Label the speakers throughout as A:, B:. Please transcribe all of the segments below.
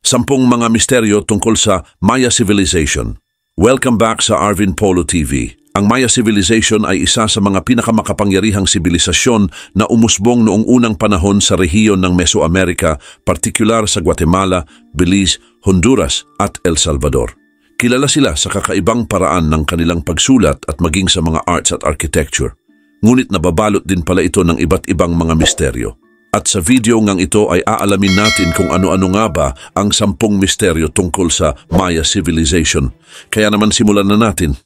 A: 10 mga misteryo tungkol sa Maya Civilization. Welcome back sa Arvin Polo TV. Ang Maya Civilization ay isa sa mga pinakamakapangyarihang sibilisasyon na umusbong noong unang panahon sa rehiyon ng Mesoamerica, partikular sa Guatemala, Belize, Honduras at El Salvador. Kilala sila sa kakaibang paraan ng kanilang pagsulat at maging sa mga arts at architecture. Ngunit nababalot din pala ito ng iba't ibang mga misteryo. At sa video ngang ito ay aalamin natin kung ano-ano nga ba ang 10 misteryo tungkol sa Maya Civilization. Kaya naman simulan na natin.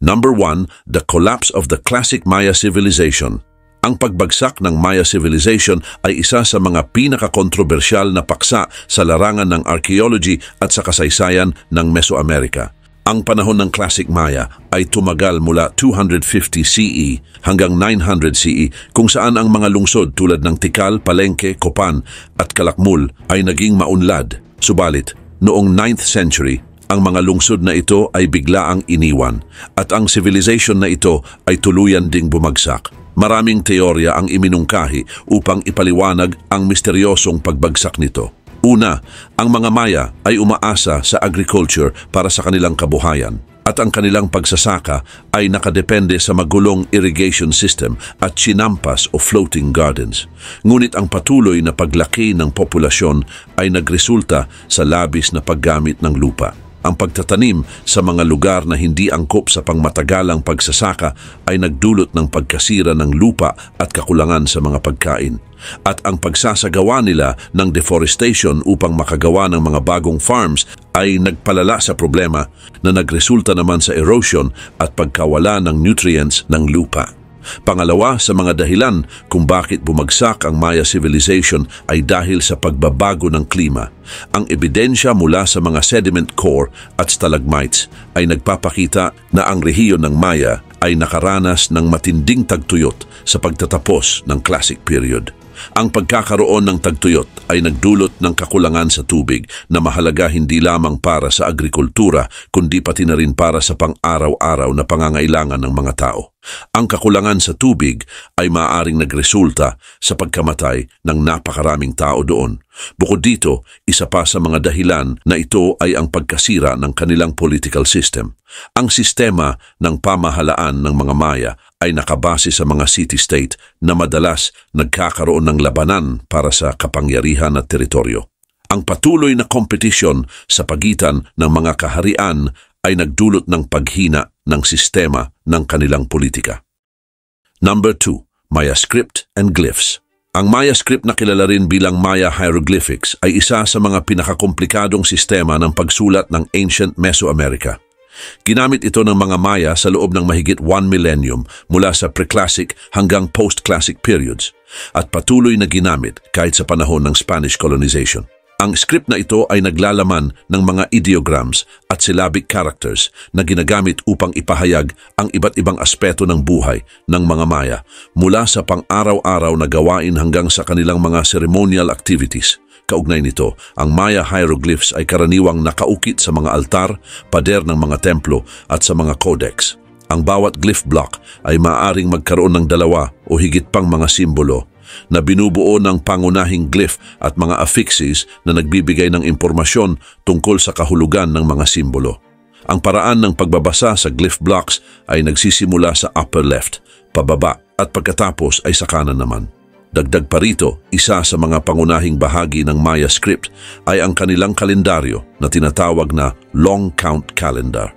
A: Number 1, the collapse of the classic Maya Civilization. Ang pagbagsak ng Maya Civilization ay isa sa mga pinakakontrobersyal na paksa sa larangan ng archaeology at sa kasaysayan ng Mesoamerica. Ang panahon ng Classic Maya ay tumagal mula 250 CE hanggang 900 CE kung saan ang mga lungsod tulad ng Tikal, Palenque, Copan at Calakmul ay naging maunlad. Subalit, noong 9th century, ang mga lungsod na ito ay biglaang iniwan at ang civilization na ito ay tuluyan ding bumagsak. Maraming teorya ang iminungkahi upang ipaliwanag ang misteryosong pagbagsak nito. Una, ang mga Maya ay umaasa sa agriculture para sa kanilang kabuhayan at ang kanilang pagsasaka ay nakadepende sa magulong irrigation system at chinampas o floating gardens. Ngunit ang patuloy na paglaki ng populasyon ay nagresulta sa labis na paggamit ng lupa. Ang pagtatanim sa mga lugar na hindi angkop sa pangmatagalang pagsasaka ay nagdulot ng pagkasira ng lupa at kakulangan sa mga pagkain. At ang pagsasagawa nila ng deforestation upang makagawa ng mga bagong farms ay nagpalala sa problema na nagresulta naman sa erosion at pagkawala ng nutrients ng lupa. Pangalawa sa mga dahilan kung bakit bumagsak ang Maya Civilization ay dahil sa pagbabago ng klima. Ang ebidensya mula sa mga sediment core at stalagmites ay nagpapakita na ang rehiyon ng Maya ay nakaranas ng matinding tagtuyot sa pagtatapos ng Classic Period. Ang pagkakaroon ng tagtuyot ay nagdulot ng kakulangan sa tubig na mahalaga hindi lamang para sa agrikultura kundi pati na rin para sa pang-araw-araw na pangangailangan ng mga tao. Ang kakulangan sa tubig ay maaaring nagresulta sa pagkamatay ng napakaraming tao doon. Bukod dito, isa pa sa mga dahilan na ito ay ang pagkasira ng kanilang political system. Ang sistema ng pamahalaan ng mga Maya ay nakabase sa mga city-state na madalas nagkakaroon ng labanan para sa kapangyarihan at teritoryo. Ang patuloy na kompetisyon sa pagitan ng mga kaharian ay nagdulot ng paghina ng sistema ng kanilang politika. Number 2, Maya Script and Glyphs. Ang Maya Script na kilala rin bilang Maya Hieroglyphics ay isa sa mga pinakakomplikadong sistema ng pagsulat ng ancient Mesoamerica. Ginamit ito ng mga Maya sa loob ng mahigit 1 millennium mula sa pre-classic hanggang post-classic periods at patuloy na ginamit kahit sa panahon ng Spanish colonization. Ang script na ito ay naglalaman ng mga ideograms at syllabic characters na ginagamit upang ipahayag ang iba't ibang aspeto ng buhay ng mga Maya mula sa pang-araw-araw na gawain hanggang sa kanilang mga ceremonial activities. Kaugnay nito, ang Maya hieroglyphs ay karaniwang nakaukit sa mga altar, pader ng mga templo at sa mga codex. Ang bawat glyph block ay maaaring magkaroon ng 2 o higit pang mga simbolo na binubuo ng pangunahing glyph at mga affixes na nagbibigay ng impormasyon tungkol sa kahulugan ng mga simbolo. Ang paraan ng pagbabasa sa glyph blocks ay nagsisimula sa upper left, pababa at pagkatapos ay sa kanan naman. Dagdag pa rito, isa sa mga pangunahing bahagi ng Maya script ay ang kanilang kalendaryo na tinatawag na long count calendar.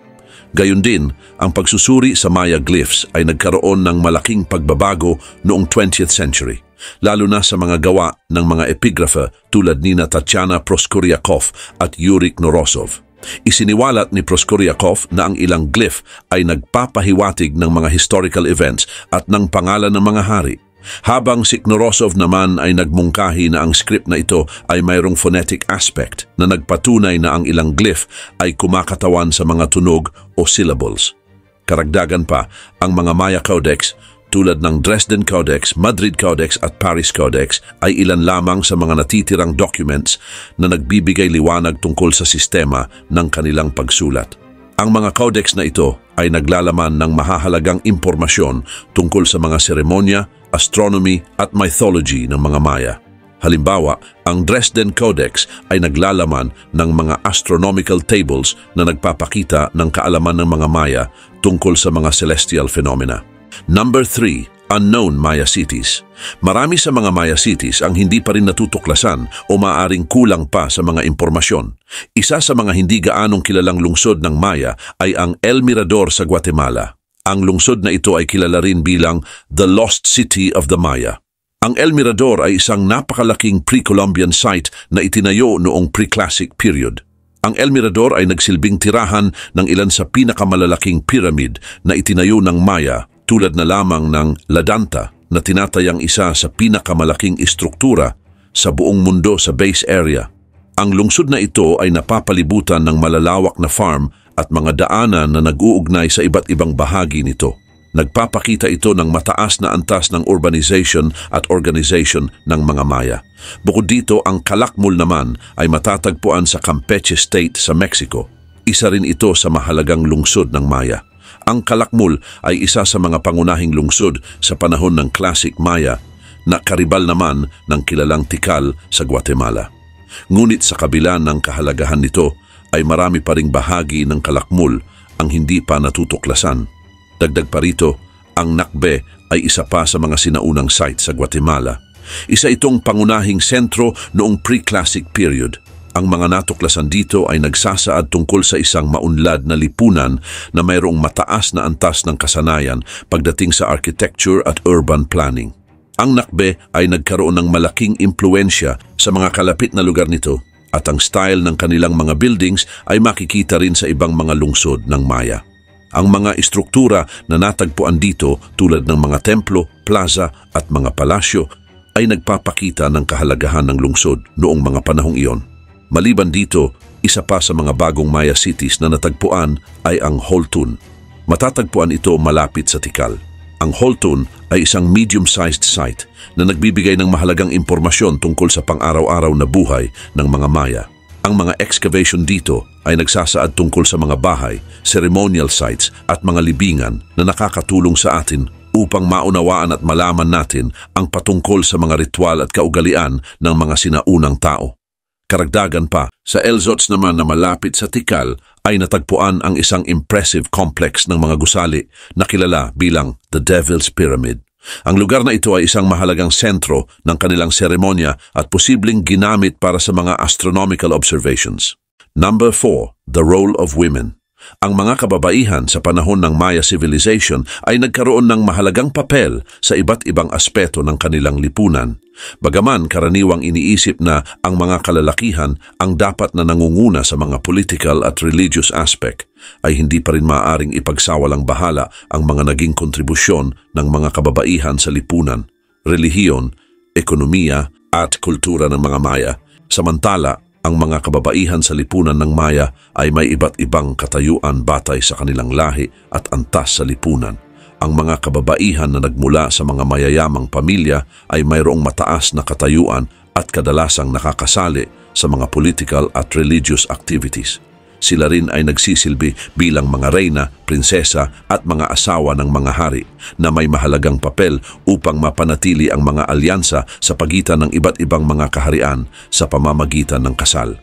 A: Gayun din, ang pagsusuri sa Maya glyphs ay nagkaroon ng malaking pagbabago noong 20th century, lalo na sa mga gawa ng mga epigrapher tulad ni Tatiana Proskouriakov at Yuri Knorosov. Isiniwalat ni Proskouriakov na ang ilang glyph ay nagpapahiwatig ng mga historical events at ng pangalan ng mga hari. Habang si Knorosov naman ay nagmungkahi na ang script na ito ay mayroong phonetic aspect na nagpatunay na ang ilang glyph ay kumakatawan sa mga tunog o syllables. Karagdagan pa, ang mga Maya Codex tulad ng Dresden Codex, Madrid Codex at Paris Codex ay ilan lamang sa mga natitirang documents na nagbibigay liwanag tungkol sa sistema ng kanilang pagsulat. Ang mga codex na ito ay naglalaman ng mahahalagang impormasyon tungkol sa mga seremonya, astronomy at mythology ng mga Maya. Halimbawa, ang Dresden Codex ay naglalaman ng mga astronomical tables na nagpapakita ng kaalaman ng mga Maya tungkol sa mga celestial phenomena. Number 3, unknown Maya cities. Marami sa mga Maya cities ang hindi pa rin natutuklasan o maaaring kulang pa sa mga impormasyon. Isa sa mga hindi gaanong kilalang lungsod ng Maya ay ang El Mirador sa Guatemala. Ang lungsod na ito ay kilala rin bilang The Lost City of the Maya. Ang El Mirador ay isang napakalaking pre-Columbian site na itinayo noong pre-classic period. Ang El Mirador ay nagsilbing tirahan ng ilan sa pinakamalalaking pyramid na itinayo ng Maya, tulad na lamang ng La Danta na tinatayang isa sa pinakamalaking istruktura sa buong mundo sa base area. Ang lungsod na ito ay napapalibutan ng malalawak na farm at mga daanan na nag-uugnay sa iba't ibang bahagi nito. Nagpapakita ito ng mataas na antas ng urbanization at organization ng mga Maya. Bukod dito, ang Calakmul naman ay matatagpuan sa Campeche State sa Mexico. Isa rin ito sa mahalagang lungsod ng Maya. Ang Calakmul ay isa sa mga pangunahing lungsod sa panahon ng Classic Maya na karibal naman ng kilalang Tikal sa Guatemala. Ngunit sa kabila ng kahalagahan nito ay marami pa ring bahagi ng Calakmul ang hindi pa natutuklasan. Dagdag pa rito, ang Nakbe ay isa pa sa mga sinaunang site sa Guatemala. Isa itong pangunahing sentro noong pre-classic period. Ang mga natuklasan dito ay nagsasaad tungkol sa isang maunlad na lipunan na mayroong mataas na antas ng kasanayan pagdating sa architecture at urban planning. Ang Nakbe ay nagkaroon ng malaking impluensya sa mga kalapit na lugar nito at ang style ng kanilang mga buildings ay makikita rin sa ibang mga lungsod ng Maya. Ang mga istruktura na natagpuan dito tulad ng mga templo, plaza at mga palasyo ay nagpapakita ng kahalagahan ng lungsod noong mga panahong iyon. Maliban dito, isa pa sa mga bagong Maya cities na natagpuan ay ang Holtun. Matatagpuan ito malapit sa Tikal. Ang Holtun ay isang medium-sized site na nagbibigay ng mahalagang impormasyon tungkol sa pang-araw-araw na buhay ng mga Maya. Ang mga excavation dito ay nagsasaad tungkol sa mga bahay, ceremonial sites at mga libingan na nakakatulong sa atin upang maunawaan at malaman natin ang patungkol sa mga ritual at kaugalian ng mga sinaunang tao. Karagdagan pa, sa Elzots naman na malapit sa Tikal ay natagpuan ang isang impressive complex ng mga gusali na kilala bilang The Devil's Pyramid. Ang lugar na ito ay isang mahalagang sentro ng kanilang seremonya at posibleng ginamit para sa mga astronomical observations. Number 4, the role of women. Ang mga kababaihan sa panahon ng Maya civilization ay nagkaroon ng mahalagang papel sa iba't ibang aspeto ng kanilang lipunan. Bagaman karaniwang iniisip na ang mga kalalakihan ang dapat na nangunguna sa mga political at religious aspect, ay hindi pa rin maaaring ipagsawalang bahala ang mga naging kontribusyon ng mga kababaihan sa lipunan, relihiyon, ekonomiya at kultura ng mga Maya. Samantala, ang mga kababaihan sa lipunan ng Maya ay may iba't ibang katayuan batay sa kanilang lahi at antas sa lipunan. Ang mga kababaihan na nagmula sa mga mayayamang pamilya ay mayroong mataas na katayuan at kadalasang nakakasali sa mga political at religious activities. Sila rin ay nagsisilbi bilang mga reyna, prinsesa at mga asawa ng mga hari na may mahalagang papel upang mapanatili ang mga alyansa sa pagitan ng iba't ibang mga kaharian sa pamamagitan ng kasal.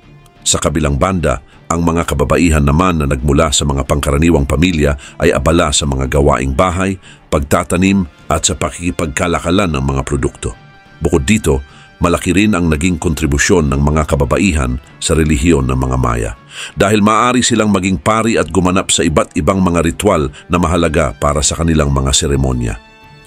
A: Sa kabilang banda, ang mga kababaihan naman na nagmula sa mga pangkaraniwang pamilya ay abala sa mga gawaing bahay, pagtatanim at sa pakikipagkalakalan ng mga produkto. Bukod dito, malaki rin ang naging kontribusyon ng mga kababaihan sa relihiyon ng mga Maya dahil maaari silang maging pari at gumanap sa iba't ibang mga ritual na mahalaga para sa kanilang mga seremonya.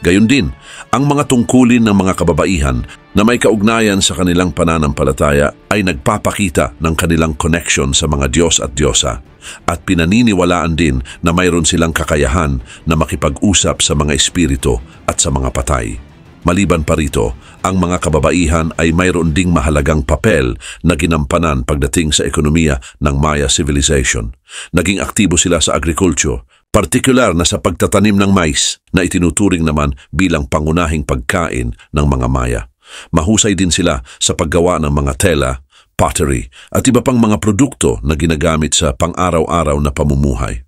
A: Gayon din, ang mga tungkulin ng mga kababaihan na may kaugnayan sa kanilang pananampalataya ay nagpapakita ng kanilang connection sa mga Diyos at Diyosa at pinaniniwalaan din na mayroon silang kakayahan na makipag-usap sa mga espiritu at sa mga patay. Maliban pa rito, ang mga kababaihan ay mayroon ding mahalagang papel na ginampanan pagdating sa ekonomiya ng Maya civilization. Naging aktibo sila sa agriculture, partikular na sa pagtatanim ng mais na itinuturing naman bilang pangunahing pagkain ng mga Maya. Mahusay din sila sa paggawa ng mga tela, pottery at iba pang mga produkto na ginagamit sa pang-araw-araw na pamumuhay.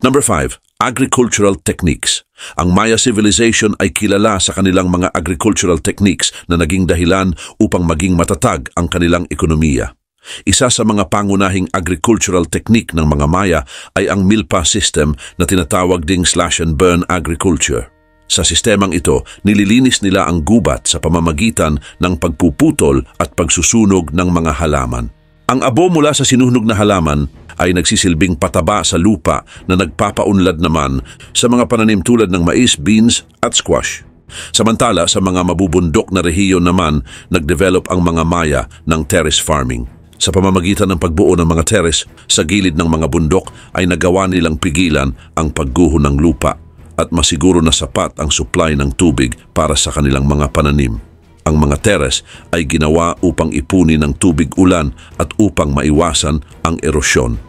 A: Number 5, agricultural techniques. Ang Maya civilization ay kilala sa kanilang mga agricultural techniques na naging dahilan upang maging matatag ang kanilang ekonomiya. Isa sa mga pangunahing agricultural technique ng mga Maya ay ang milpa system na tinatawag ding slash-and-burn agriculture. Sa sistemang ito, nililinis nila ang gubat sa pamamagitan ng pagpuputol at pagsusunog ng mga halaman. Ang abo mula sa sinunog na halaman ay nagsisilbing pataba sa lupa na nagpapaunlad naman sa mga pananim tulad ng mais, beans at squash. Samantala, sa mga mabubundok na rehiyon naman, nagdevelop ang mga Maya ng terrace farming. Sa pamamagitan ng pagbuo ng mga terrace sa gilid ng mga bundok ay nagawa nilang pigilan ang pagguho ng lupa at masiguro na sapat ang supply ng tubig para sa kanilang mga pananim. Ang mga terrace ay ginawa upang ipunin ng tubig ulan at upang maiwasan ang erosyon.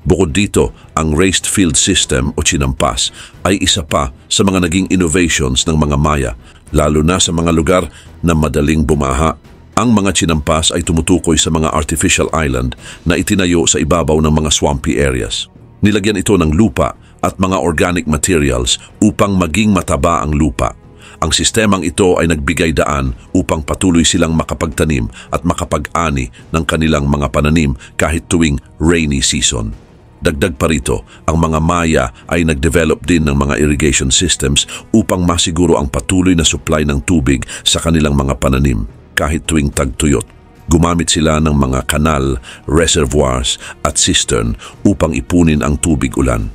A: Bukod dito, ang raised field system o chinampas ay isa pa sa mga naging innovations ng mga Maya, lalo na sa mga lugar na madaling bumaha. Ang mga chinampas ay tumutukoy sa mga artificial island na itinayo sa ibabaw ng mga swampy areas. Nilagyan ito ng lupa at mga organic materials upang maging mataba ang lupa. Ang sistemang ito ay nagbigay daan upang patuloy silang makapagtanim at makapag-ani ng kanilang mga pananim kahit tuwing rainy season. Dagdag pa rito, ang mga Maya ay nagdevelop din ng mga irrigation systems upang masiguro ang patuloy na supply ng tubig sa kanilang mga pananim kahit tuwing tagtuyot. Gumamit sila ng mga kanal, reservoirs at cistern upang ipunin ang tubig ulan.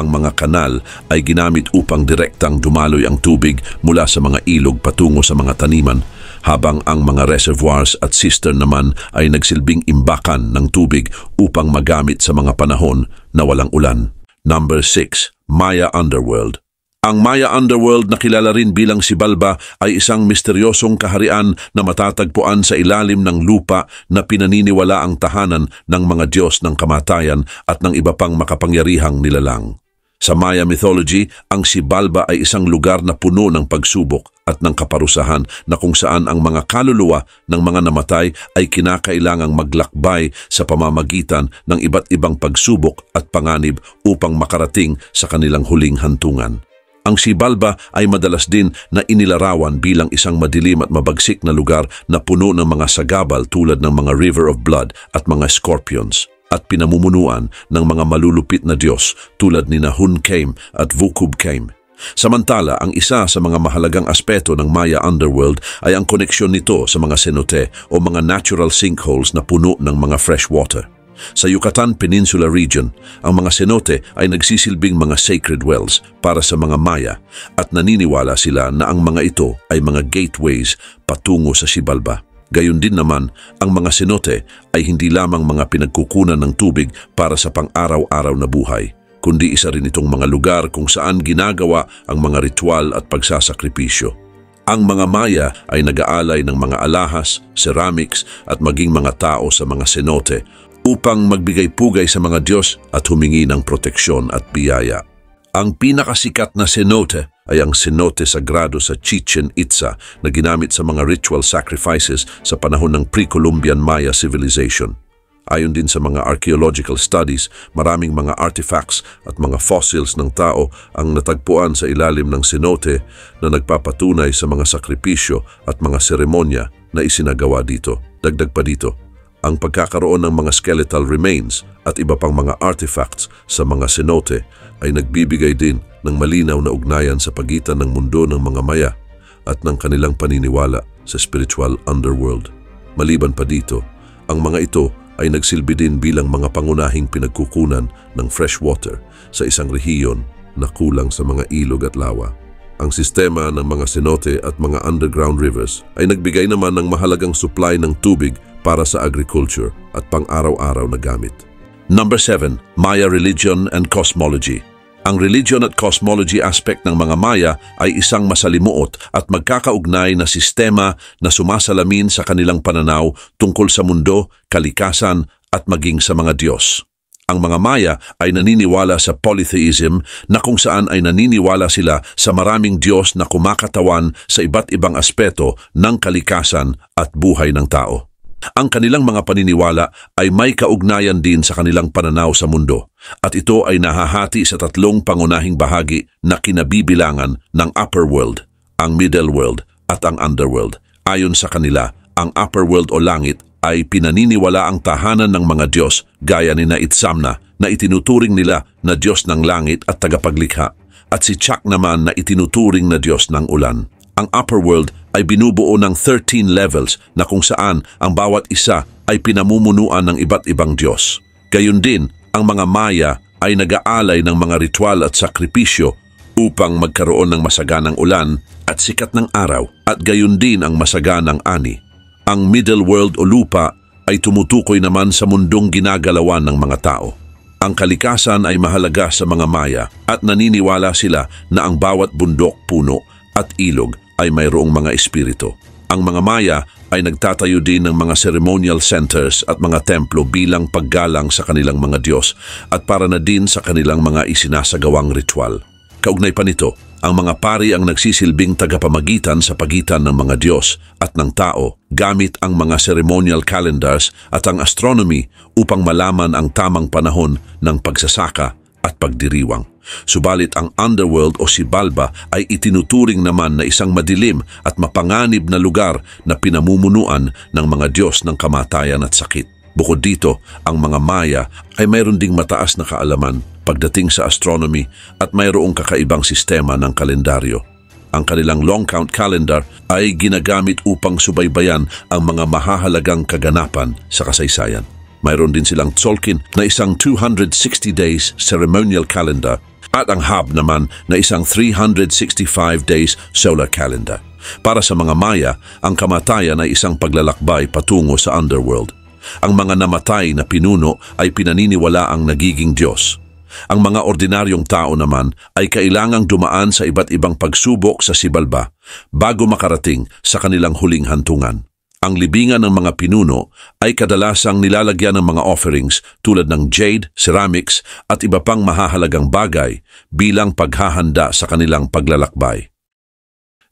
A: Ang mga kanal ay ginamit upang direktang dumaloy ang tubig mula sa mga ilog patungo sa mga taniman, habang ang mga reservoirs at cistern naman ay nagsilbing imbakan ng tubig upang magamit sa mga panahon na walang ulan. Number 6. Maya Underworld. Ang Maya Underworld na kilala rin bilang Xibalba ay isang misteryosong kaharian na matatagpuan sa ilalim ng lupa na pinaniniwala ang tahanan ng mga Diyos ng kamatayan at ng iba pang makapangyarihang nilalang. Sa Maya mythology, ang Xibalba ay isang lugar na puno ng pagsubok at ng kaparusahan na kung saan ang mga kaluluwa ng mga namatay ay kinakailangang maglakbay sa pamamagitan ng iba't ibang pagsubok at panganib upang makarating sa kanilang huling hantungan. Ang Xibalba ay madalas din na inilarawan bilang isang madilim at mabagsik na lugar na puno ng mga sagabal tulad ng mga river of blood at mga scorpions, at pinamumunuan ng mga malulupit na Diyos tulad ni Hun Came at Vukub Came. Samantala, ang isa sa mga mahalagang aspeto ng Maya Underworld ay ang koneksyon nito sa mga cenote o mga natural sinkholes na puno ng mga fresh water. Sa Yucatan Peninsula region, ang mga cenote ay nagsisilbing mga sacred wells para sa mga Maya at naniniwala sila na ang mga ito ay mga gateways patungo sa Xibalba. Gayon din naman, ang mga cenote ay hindi lamang mga pinagkukunan ng tubig para sa pang-araw-araw na buhay, kundi isa rin itong mga lugar kung saan ginagawa ang mga ritual at pagsasakripisyo. Ang mga Maya ay nag-aalay ng mga alahas, ceramics at maging mga tao sa mga cenote upang magbigay pugay sa mga Diyos at humingi ng proteksyon at biyaya. Ang pinakasikat na cenote ay ang cenote sagrado sa Chichen Itza na ginamit sa mga ritual sacrifices sa panahon ng pre-Columbian Maya civilization. Ayon din sa mga archaeological studies, maraming mga artifacts at mga fossils ng tao ang natagpuan sa ilalim ng cenote na nagpapatunay sa mga sakripisyo at mga seremonya na isinagawa dito. Dagdag pa dito, ang pagkakaroon ng mga skeletal remains at iba pang mga artifacts sa mga cenote ay nagbibigay din ng malinaw na ugnayan sa pagitan ng mundo ng mga Maya at ng kanilang paniniwala sa spiritual underworld. Maliban pa dito, ang mga ito ay nagsilbi din bilang mga pangunahing pinagkukunan ng fresh water sa isang rehiyon na kulang sa mga ilog at lawa. Ang sistema ng mga cenote at mga underground rivers ay nagbigay naman ng mahalagang supply ng tubig para sa agriculture at pang-araw-araw na gamit. Number 7. Maya Religion and Cosmology. Ang religion at cosmology aspect ng mga Maya ay isang masalimuot at magkakaugnay na sistema na sumasalamin sa kanilang pananaw tungkol sa mundo, kalikasan at maging sa mga Diyos. Ang mga Maya ay naniniwala sa polytheism na kung saan ay naniniwala sila sa maraming Diyos na kumakatawan sa iba't ibang aspeto ng kalikasan at buhay ng tao. Ang kanilang mga paniniwala ay may kaugnayan din sa kanilang pananaw sa mundo at ito ay nahahati sa tatlong pangunahing bahagi na kinabibilangan ng upper world, ang middle world at ang underworld. Ayon sa kanila, ang upper world o langit ay pinaniniwala ang tahanan ng mga Diyos gaya ni na Itzamna na itinuturing nila na Diyos ng langit at tagapaglikha at si Chak naman na itinuturing na Diyos ng ulan. Ang upper world ay binubuo ng 13 levels na kung saan ang bawat isa ay pinamumunuan ng iba't ibang Diyos. Gayun din, ang mga Maya ay nag-aalay ng mga ritual at sakripisyo upang magkaroon ng masaganang ulan at sikat ng araw at gayun din ang masaganang ani. Ang middle world o lupa ay tumutukoy naman sa mundong ginagalawan ng mga tao. Ang kalikasan ay mahalaga sa mga Maya at naniniwala sila na ang bawat bundok, puno at ilog ay mayroong mga espiritu. Ang mga Maya ay nagtatayo din ng mga ceremonial centers at mga templo bilang paggalang sa kanilang mga Diyos at para na din sa kanilang mga isinasagawang ritual. Kaugnay pa nito, ang mga pari ang nagsisilbing tagapamagitan sa pagitan ng mga Diyos at ng tao gamit ang mga ceremonial calendars at ang astronomy upang malaman ang tamang panahon ng pagsasaka at pagdiriwang. Subalit ang underworld o si Balba ay itinuturing naman na isang madilim at mapanganib na lugar na pinamumunuan ng mga Diyos ng kamatayan at sakit. Bukod dito, ang mga Maya ay mayroon ding mataas na kaalaman pagdating sa astronomy at mayroong kakaibang sistema ng kalendaryo. Ang kanilang long count calendar ay ginagamit upang subaybayan ang mga mahahalagang kaganapan sa kasaysayan. Mayroon din silang Tzolk'in na isang 260 days ceremonial calendar at ang Hab naman na isang 365 days solar calendar. Para sa mga Maya, ang kamatayan ay isang paglalakbay patungo sa underworld. Ang mga namatay na pinuno ay pinaniniwala ang nagiging Diyos. Ang mga ordinaryong tao naman ay kailangang dumaan sa iba't ibang pagsubok sa Sibalba bago makarating sa kanilang huling hantungan. Ang libingan ng mga pinuno ay kadalasang nilalagyan ng mga offerings tulad ng jade, ceramics at iba pang mahahalagang bagay bilang paghahanda sa kanilang paglalakbay.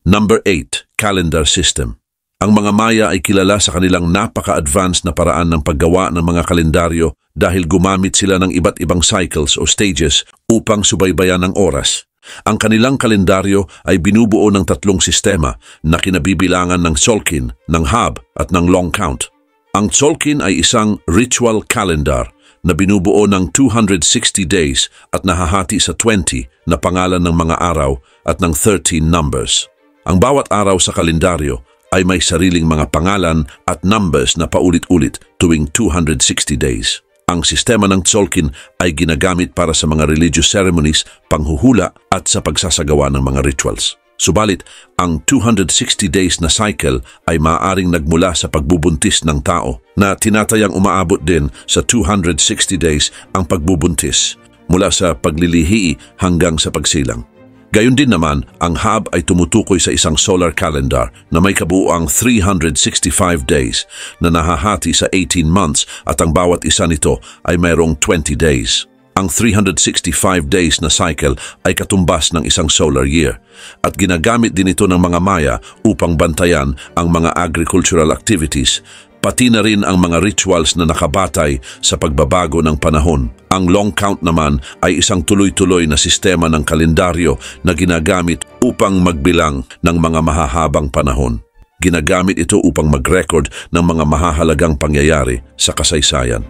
A: Number 8. Calendar System. Ang mga Maya ay kilala sa kanilang napaka-advanced na paraan ng paggawa ng mga kalendaryo dahil gumamit sila ng iba't ibang cycles o stages upang subaybayan ang oras. Ang kanilang kalendaryo ay binubuo ng tatlong sistema na kinabibilangan ng Tzolk'in, ng Hab at ng long count. Ang Tzolk'in ay isang ritual calendar na binubuo ng 260 days at nahahati sa 20 na pangalan ng mga araw at ng 13 numbers. Ang bawat araw sa kalendaryo ay may sariling mga pangalan at numbers na paulit-ulit tuwing 260 days. Ang sistema ng Tzolk'in ay ginagamit para sa mga religious ceremonies, panghuhula at sa pagsasagawa ng mga rituals. Subalit, ang 260 days na cycle ay maaaring nagmula sa pagbubuntis ng tao na tinatayang umaabot din sa 260 days ang pagbubuntis mula sa paglilihi hanggang sa pagsilang. Gayon din naman, ang Hab ay tumutukoy sa isang solar calendar na may kabuuang 365 days na nahahati sa 18 months at ang bawat isa nito ay mayroong 20 days. Ang 365 days na cycle ay katumbas ng isang solar year at ginagamit din ito ng mga Maya upang bantayan ang mga agricultural activities, pati na rin ang mga rituals na nakabatay sa pagbabago ng panahon. Ang long count naman ay isang tuloy-tuloy na sistema ng kalendaryo na ginagamit upang magbilang ng mga mahahabang panahon. Ginagamit ito upang mag-record ng mga mahahalagang pangyayari sa kasaysayan.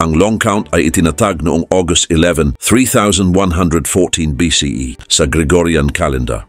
A: Ang long count ay itinatag noong August 11, 3114 BCE sa Gregorian calendar.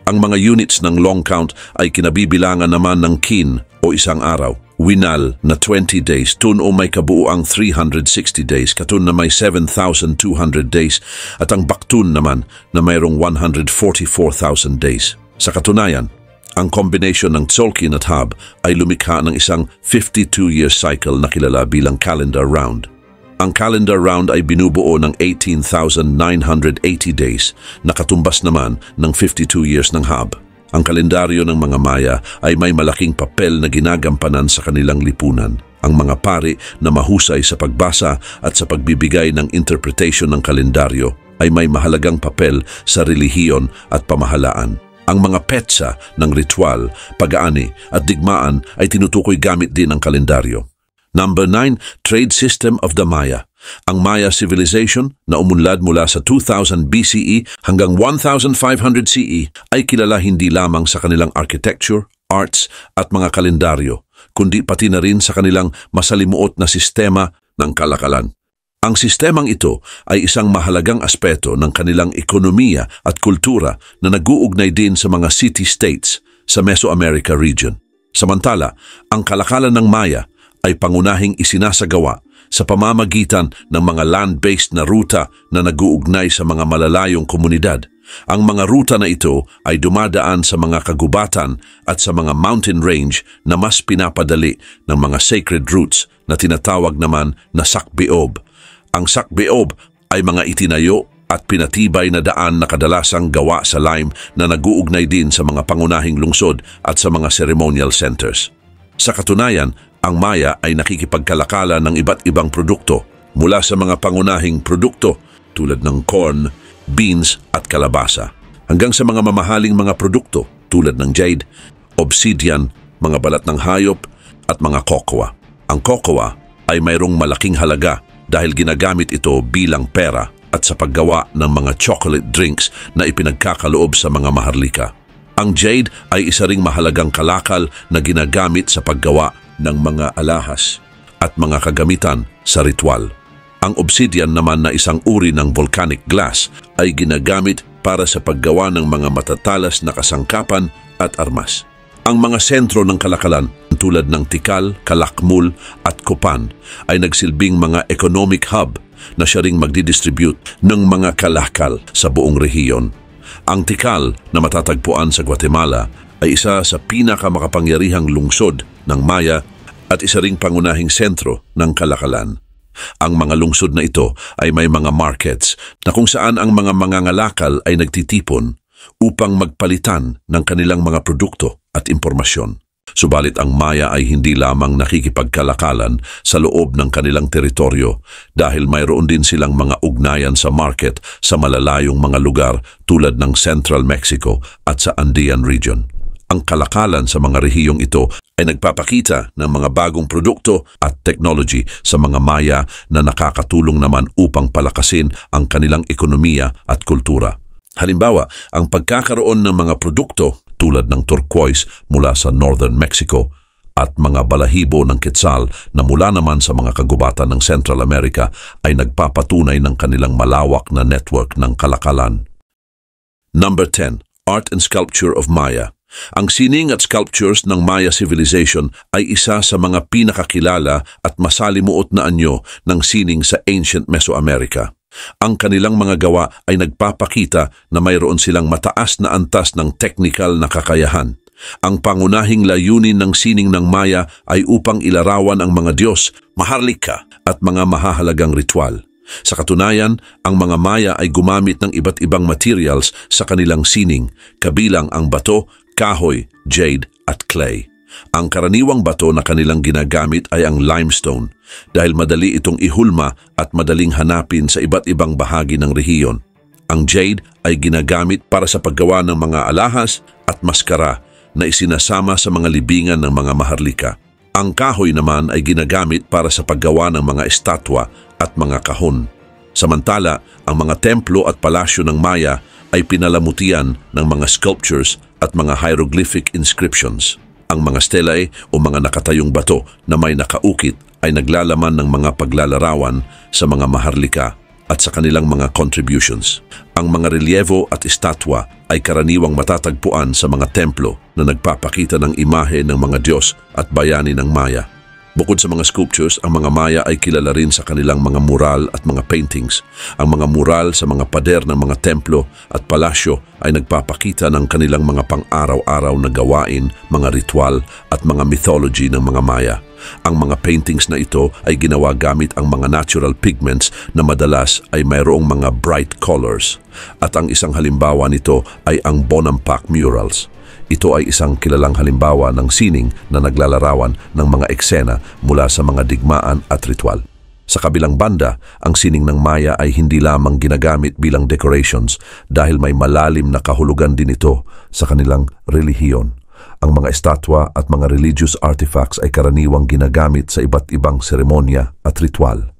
A: Ang mga units ng long count ay kinabibilangan naman ng kin o isang araw. Winal na 20 days, tun o may kabuuang 360 days, katun na may 7,200 days, at ang baktun naman na mayroong 144,000 days. Sa katunayan, ang combination ng Tzolk'in at Hab ay lumikha ng isang 52-year cycle na kilala bilang calendar round. Ang calendar round ay binubuo ng 18,980 days na katumbas naman ng 52 years ng Hab. Ang kalendaryo ng mga Maya ay may malaking papel na ginagampanan sa kanilang lipunan. Ang mga pari na mahusay sa pagbasa at sa pagbibigay ng interpretation ng kalendaryo ay may mahalagang papel sa relihiyon at pamahalaan. Ang mga petsa ng ritual, pag-aani at digmaan ay tinutukoy gamit din ang kalendaryo. Number 9, Trade System of the Maya. Ang Maya Civilization na umunlad mula sa 2000 BCE hanggang 1500 CE ay kilala hindi lamang sa kanilang architecture, arts at mga kalendaryo, kundi pati na rin sa kanilang masalimuot na sistema ng kalakalan. Ang sistemang ito ay isang mahalagang aspeto ng kanilang ekonomiya at kultura na nag-uugnay din sa mga city-states sa Mesoamerica region. Samantala, ang kalakalan ng Maya ay pangunahing isinasagawa sa pamamagitan ng mga land-based na ruta na nag-uugnay sa mga malalayong komunidad. Ang mga ruta na ito ay dumadaan sa mga kagubatan at sa mga mountain range na mas pinapadali ng mga sacred routes na tinatawag naman na sakbeob. Ang sakbeob ay mga itinayo at pinatibay na daan na kadalasang gawa sa lime na nag-uugnay din sa mga pangunahing lungsod at sa mga ceremonial centers. Sa katunayan, ang Maya ay nakikipagkalakala ng iba't ibang produkto mula sa mga pangunahing produkto tulad ng corn, beans at kalabasa hanggang sa mga mamahaling mga produkto tulad ng jade, obsidian, mga balat ng hayop at mga cocoa. Ang cocoa ay mayroong malaking halaga dahil ginagamit ito bilang pera at sa paggawa ng mga chocolate drinks na ipinagkakaloob sa mga maharlika. Ang jade ay isa ring mahalagang kalakal na ginagamit sa paggawa ng mga alahas at mga kagamitan sa ritual. Ang obsidian naman na isang uri ng volcanic glass ay ginagamit para sa paggawa ng mga matatalas na kasangkapan at armas. Ang mga sentro ng kalakalan tulad ng Tikal, Calakmul at Copan ay nagsilbing mga economic hub na siya ring magdidistribute ng mga kalakal sa buong rehiyon. Ang Tikal na matatagpuan sa Guatemala ay isa sa pinakamakapangyarihang lungsod ng Maya at isa ring pangunahing sentro ng kalakalan. Ang mga lungsod na ito ay may mga markets na kung saan ang mga mangangalakal ay nagtitipon upang magpalitan ng kanilang mga produkto at impormasyon. Subalit ang Maya ay hindi lamang nakikipagkalakalan sa loob ng kanilang teritoryo dahil mayroon din silang mga ugnayan sa market sa malalayong mga lugar tulad ng Central Mexico at sa Andean region. Ang kalakalan sa mga rehiyong ito ay nagpapakita ng mga bagong produkto at technology sa mga Maya na nakakatulong naman upang palakasin ang kanilang ekonomiya at kultura. Halimbawa, ang pagkakaroon ng mga produkto tulad ng turquoise mula sa Northern Mexico at mga balahibo ng quetzal na mula naman sa mga kagubatan ng Central America ay nagpapatunay ng kanilang malawak na network ng kalakalan. Number 10. Art and Sculpture of Maya. Ang sining at sculptures ng Maya Civilization ay isa sa mga pinakakilala at masalimuot na anyo ng sining sa ancient Mesoamerica. Ang kanilang mga gawa ay nagpapakita na mayroon silang mataas na antas ng technical na kakayahan. Ang pangunahing layunin ng sining ng Maya ay upang ilarawan ang mga Diyos, maharlika at mga mahahalagang ritual. Sa katunayan, ang mga Maya ay gumamit ng iba't ibang materials sa kanilang sining, kabilang ang bato, kahoy, jade at clay. Ang karaniwang bato na kanilang ginagamit ay ang limestone dahil madali itong ihulma at madaling hanapin sa iba't ibang bahagi ng rehiyon. Ang jade ay ginagamit para sa paggawa ng mga alahas at maskara na isinasama sa mga libingan ng mga maharlika. Ang kahoy naman ay ginagamit para sa paggawa ng mga estatwa at mga kahon. Samantala, ang mga templo at palasyo ng Maya ay pinalamutian ng mga sculptures at mga hieroglyphic inscriptions. Ang mga stelae o mga nakatayong bato na may nakaukit ay naglalaman ng mga paglalarawan sa mga maharlika at sa kanilang mga contributions. Ang mga relievo at estatwa ay karaniwang matatagpuan sa mga templo na nagpapakita ng imahe ng mga Diyos at bayani ng Maya. Bukod sa mga sculptures, ang mga Maya ay kilala rin sa kanilang mga mural at mga paintings. Ang mga mural sa mga pader ng mga templo at palasyo ay nagpapakita ng kanilang mga pang-araw-araw na gawain, mga ritual at mga mythology ng mga Maya. Ang mga paintings na ito ay ginawa gamit ang mga natural pigments na madalas ay mayroong mga bright colors. At ang isang halimbawa nito ay ang Bonampak murals. Ito ay isang kilalang halimbawa ng sining na naglalarawan ng mga eksena mula sa mga digmaan at ritual. Sa kabilang banda, ang sining ng Maya ay hindi lamang ginagamit bilang decorations dahil may malalim na kahulugan din ito sa kanilang relihiyon. Ang mga estatwa at mga religious artifacts ay karaniwang ginagamit sa iba't ibang seremonya at ritual.